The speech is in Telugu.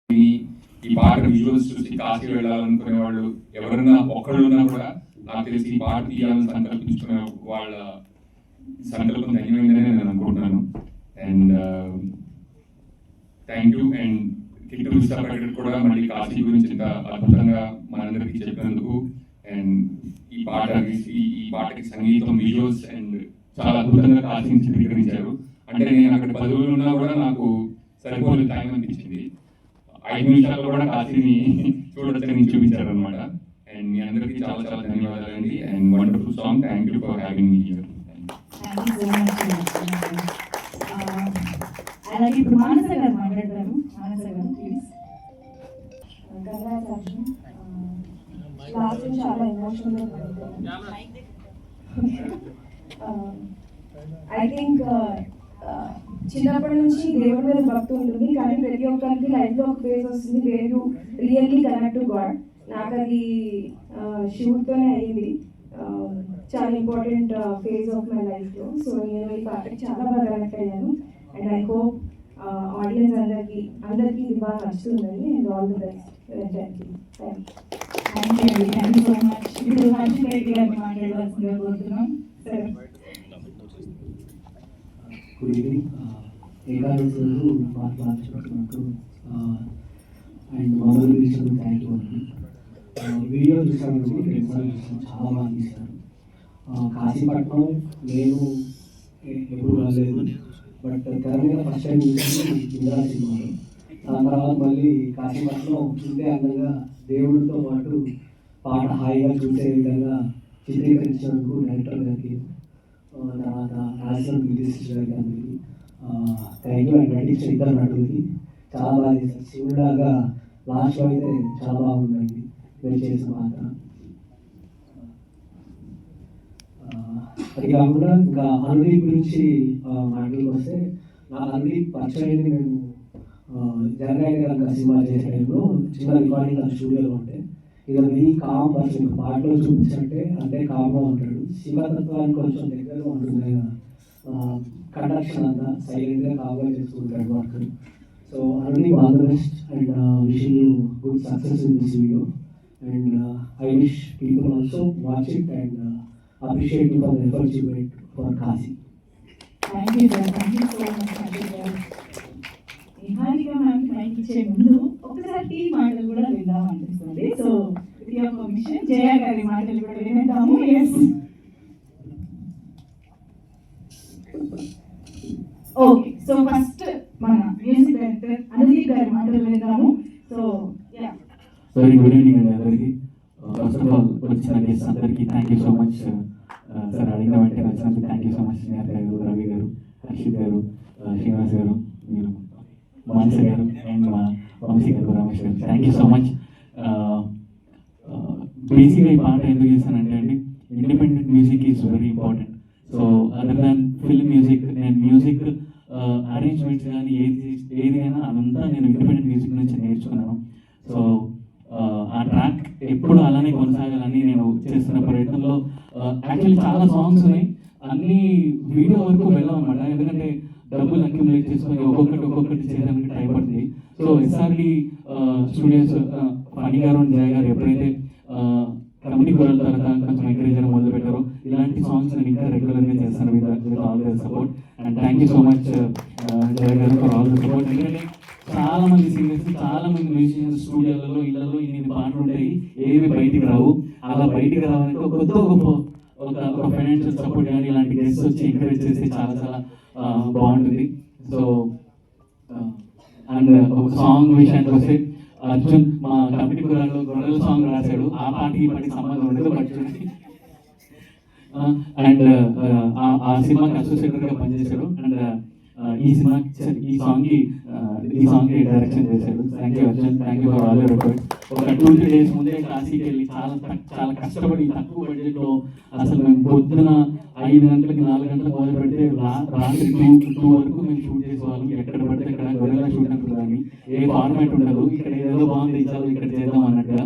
ఈ పాట విజువల్స్ చూసి కాశీ వెళ్ళాలనుకునే వాళ్ళు ఎవరైనా ఒక్కళ్ళున్నా కూడా నాకు తెలిసి ఈ పాట తీయాలని సంకల్పించుకునే వాళ్ళ సంకల్పం ధన్యమైందని నేను అనుకుంటున్నాను. And thank you. And Kittu Visakhapatnam కూడా మళ్ళీ కాశీ గురించి ఇంత అద్భుతంగా మనందరికీ చెప్పినందుకు. అండ్ ఈ పాటకి సంగీతం, విజువల్స్ అండ్ చాలా అద్భుతంగా కాశీని చిత్రీకరించారు. అంటే నేను అక్కడ 10 రోజులు ఉన్నా కూడా నాకు సరిపోలేదు టైం అనిపించింది. 5 నిమిషాల్లో కూడా కాశీని చూడొచ్చని చూపించారు అనమాట. అండ్ మీ అందరికీ చాలా చాలా ధన్యవాదాలండి. And wonderful song. Thank you for having me here. అలాగే ఇప్పుడు మానస గారు మాట్లాడతారు. మానస గారు ప్లీజ్. చాలా ఎమోషనల్. ఐ థింక్ చిన్నప్పటి నుంచి దేవుడి మీద భక్తి ఉంటుంది, కానీ ప్రతి ఒక్కరికి లైఫ్లో ఒక ఫేజ్ వస్తుంది where you really connect to God. నాకు అది శివుడితోనే అయ్యింది. చాలా ఇంపార్టెంట్ ఫేజ్ ఆఫ్ మై లైఫ్లో. సో నేను ఈ పాటకి చాలా బాగా కనెక్ట్ అయ్యాను. అండ్ ఐ హోప్ ఆడియన్స్ అందరికీ ఇది బాగా నచ్చుతుందని. And all the best. Thank you. Thank you so much. ఇప్పుడు హర్షిత్ రెడ్డి గారిని మాట్లాడవలసిందిగా కోరుతున్నాం. సరే. Good evening. ఏకాదశి రోజు మాట్లాడుతున్నట్టు అండ్ మొదలు పిలిచినందుకు థ్యాంక్ యూ అండి. వీడియో చూసాను, చూసాను, చాలా బాగా తీశారు. కాశీపట్నం నేను ఎప్పుడు రాలేదు, బట్ తెర మీద ఫస్ట్ టైం చూసింది ఇందిరా సినిమాలో. దాని తర్వాత మళ్ళీ కాశీపట్నం చూస్తే అందంగా దేవుడితో పాటు పాట హాయిగా చూసే విధంగా చిత్రీకరించినందుకు డైరెక్టర్ గారికి, తర్వాత రాజస్థాన్ విదేశీ గారికి అందరికీ థ్యాంక్ యూ. అండ్ నటించిన ఇద్దరు నటులకి చాలా బాగా చేశారు. శివుడిలాగా లాస్ట్లో అయితే చాలా బాగుందండి మీరు చేసిన పాత్ర. అది కాకుండా ఇంకా అనుదీప్ గురించి మాటలకు వస్తే, నా అనుదీప్ పరిచయం మేము జనగాయని కనుక సినిమా చేసే టైంలో చిన్న రికార్డింగ్ ఆ స్టూడియోలో ఉంటే, ఇది వెరీ కామ్ పర్సన్. పాటలో చూపించంటే అంతే కామ్గా ఉంటాడు. శివతత్వానికి కొంచెం దగ్గరగా ఉంటుంది. కండక్షన్ అంతా సైలెంట్గా కామ్గా చేసుకుంటాడు work. So Anudeep all the best and wishing you good success in this video. And I wish people also watch it and appreciate you for the efforts you made for Kasi. Thank you sir. Thank you so much. Niharika ma'am mike ఇచ్చే ముందు ఒకసారి టీ మాటలు కూడా విందాం అనిపిస్తుంది. So with your permission Jaya గారి మాటలు కూడా వినేద్దాము. Yes, okay. సో ఫస్ట్ మన మ్యూజిక్ డైరెక్టర్ అనుదీప్ గారి మాటలు విందాము. So yeah, very good evening అండి అందరికీ. ఫస్ట్ ఆఫ్ ఆల్ వచ్చిన గెస్ట్ అందరికీ thank you so much. Sir అడిగిన వెంటనే వచ్చినందుకు thank you so much. Sneha గారు, రవి గారు, హర్షిత్ గారు, శ్రీనివాస్ గారు, మీరు మానస గారు అండ్ మా వంశీ గారు, రమేష్ గారు, థ్యాంక్ యూ సో మచ్. బేసిక్గా ఈ పాట ఎందుకు చేశానంటే అండి, independent music is very important. So other than film music, నేను మ్యూజిక్ అరేంజ్మెంట్స్ కానీ ఏదైనా అదంతా నేను ఇండిపెండెంట్ మ్యూజిక్ నుంచి నేర్చుకున్నాను. సో ఆ ట్రాక్ ఎప్పుడు అలానే కొనసాగాలని నేను చేస్తున్న ప్రయత్నంలో యాక్చువల్లీ చాలా సాంగ్స్ ఉన్నాయి, అన్ని వీడియో వరకు వెళ్ళాం అనమాట. ఎందుకంటే డబ్బులు అక్యుములేట్ చేసుకొని ఒక్కొక్కటి చేయడానికి టైం పడుతుంది. సో ఎస్ఆర్డి స్టూడియోస్ ఫణి గారు అండ్ జయ గారు ఎప్పుడైతే కమిటీ కురాల తర్వాత కొంచెం ఎంకరేజ్ చేయడం మొదలు పెట్టారో, ఇలాంటి సాంగ్స్ నేను ఇంకా రెగ్యులర్గా చేస్తాను with all the support. And thank you so much Jaya గారు ఫర్ ఆల్ ద సపోర్ట్. ఎందుకంటే చాలా మంది సింగర్స్, చాలా మంది మ్యూజిషియన్స్ స్టూడియోలలో ఇళ్లలో ఇన్ని పాటలు ఉంటాయి, ఏవి బయటికి రావు. అలా బయటికి రావాలంటే ఒక ఫైనాన్షియల్ సపోర్ట్ కానీ ఇలాంటి గెస్ట్ వచ్చి ఎంకరేజ్ చేస్తే చాలా చాలా బాగుంటుంది. సో అండ్ సాంగ్ విషయానికి వస్తే, అర్జున్ మా కమిటీ కురాల్లో గొర్రెల సాంగ్ రాశాడు. ఆ పాటకి సంబంధం ఉండదు, బట్ అండ్ ఆ సినిమాకి అసోసియేటర్గా పనిచేశాడు. అండ్ ఈ సాంగ్కి డైరెక్షన్ చేశాడు. Thank you Arjun, thank you for all your effort. ఒక 2-3 days ముందే కాశీకి వెళ్ళి చాలా కష్టపడి తక్కువ బడ్జెట్లో, అసలు మేము పొద్దున 5 గంటలకి 4 గంటలకు మొదలు పెడితే రాత్రి 2 వరకు మేము షూట్ చేసేవాళ్ళం. ఎక్కడ పడితే అక్కడ గొర్రెలా షూట్ అంటారు, కానీ ఏ ఫార్మాట్ ఉండదు. ఇక్కడ ఏదో బాగుంది, చాలు ఇక్కడ చేద్దాం అన్నట్టుగా.